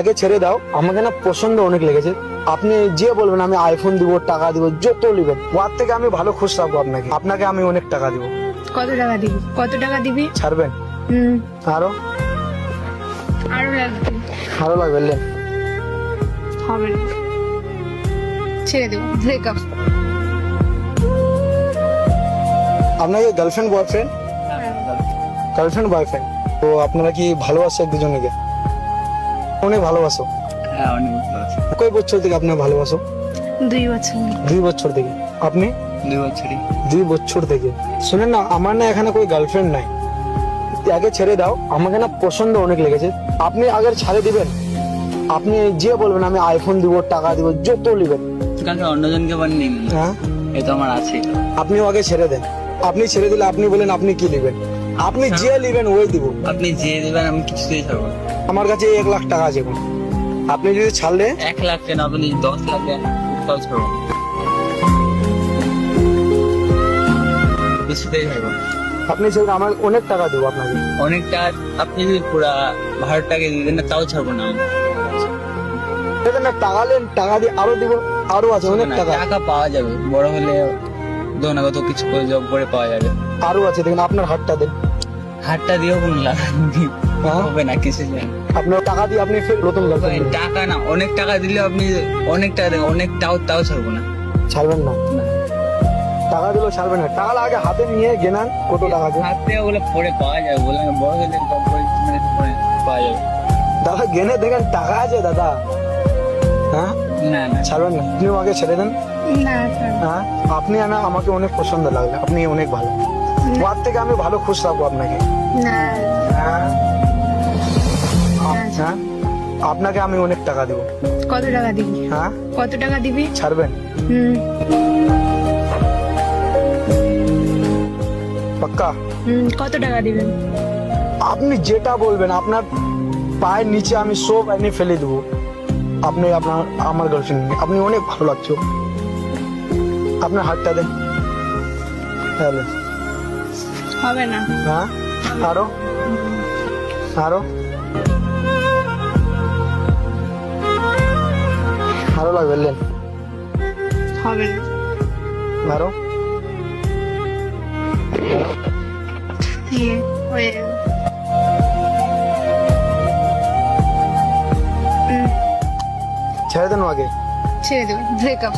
আগে ছেড়ে দাও, আমাকে না পছন্দ অনেক লেগেছে। আপনি যে বলবেন আমি আইফোন দিব, টাকা দিব, যত নেবেন ওর থেকে আমি ভালো খুশ রাখবো আপনাকে। আপনাকে আমি অনেক টাকা দিব। কত টাকা দিবি? কত টাকা দিবি? ছাড়বেন? আরো আরো লাগবে। আরো লাগবে? নেন। হবে না, ছেড়ে দেবো, ব্রেকআপ। আপনাকে গার্লফ্রেন্ড বয়ফ্রেন্ড? Girlfriend boyfriend. তো আপনারা কি ভালোবাসো দুজনকে? অনেক ভালোবাসো? হ্যাঁ, অনেক ভালোবাসি। কয় বছর থেকে আপনার ভালোবাসো? 2 বছর। 2 বছর থেকে। আপনি? 2 বছরই। 2 বছর থেকে। শুনেন না, আমার না এখানে কোনো গার্লফ্রেন্ড নাই। আগে ছেড়ে দাও, আমাকে না পছন্দ অনেক লেগেছে। আপনি আগে ছাড়ে দিবেন। আপনি যে বলবেন আমি আইফোন দিব, টাকা দিব, যত নেবেন। কাকে অন্যজনকে বানিয়ে নিন। হ্যাঁ, এ তো আমার আছে। আপনিও আগে ছেড়ে দেন। আপনি ছেড়ে দিলে আপনি বলেন আপনি কি নেবেন। আপনি যে নেবেন ওই দিব। আপনি যে দেবেন আমি কিছুতেই ছাড়বো না। আমার কাছে 1 লাখ টাকা আছে এখন। আপনি যদি ছাড়লে 1 লাখ কেন, আপনি 10 লাখ দেন, তাও ছাড়বো না। কিছুতেই ছাড়বো না। আপনি ছেড়ে আমার অনেক টাকা দেবো আপনাকে। অনেকটা আপনি যদি পুরা ভাড়াটাকে দিয়ে দেন না, তাও ছাড়বো না আমি। দেখেন না, টাকা নেন, টাকা দিয়ে আরো দিব। আরো আছে অনেক না, টাকা। টাকা পাওয়া যাবে, বড় হলে দোনাগত কিছু করে জব করে পাওয়া যাবে। আরো আছে, দেখেন আপনার হাতটা দেন। হাতটা দিয়েও কোন লাভ হ্যাঁ? হবে না, কিছু নেই। আপনার টাকা দিয়ে আপনি ফের নতুন গার্লফ্রেন্ড নেবেন। টাকা না, অনেক টাকা দিলে আপনি অনেক টাকা দেন, অনেক তাও ছাড়বো না। ছাড়বেন না? না। টাকা দিলেও ছাড়বেন না। টাকা আগে হাতে নিয়ে গেনান কত টাকা আছে। হাতে ওগুলো পরে পাওয়া যাবে, বলে বড় হলে জব করে মানে পরে পাওয়া যাবে। দাদা গেনে দেখেন টাকা আছে দাদা। হ্যাঁ, না না, ছাড়বেন না? আপনিও আগে ছেড়ে দেন। না ছাড়বো হ্যাঁ, আপনি না আমাকে অনেক পছন্দ লাগবে। আপনি অনেক ভালো। ওর থেকে আমি ভালো খুশ রাখবো আপনাকে। না। হ্যাঁ, হ্যাঁ, আপনাকে আমি অনেক টাকা দেবো। কত টাকা দিবি? হ্যাঁ, কত টাকা দিবি? ছাড়বেন? হুম পাক্কা? কত টাকা দিবেন? আপনি যেটা বলবেন, আপনার পায়ের নিচে আমি সব এনে ফেলে দেবো। আপনি আমার গার্লফ্রেন্ড, আপনি অনেক ভালো লাগছে। আপনার হাতটা দেন। তাহলে হবে না। হ্যাঁ, আরো আরো আরো লাগবে? নেন। হবে না। আরো দিয়ে হয়ে যাবে। ছেড়ে দেন আগে। ছেড়ে দেবো, ব্রেকআপ।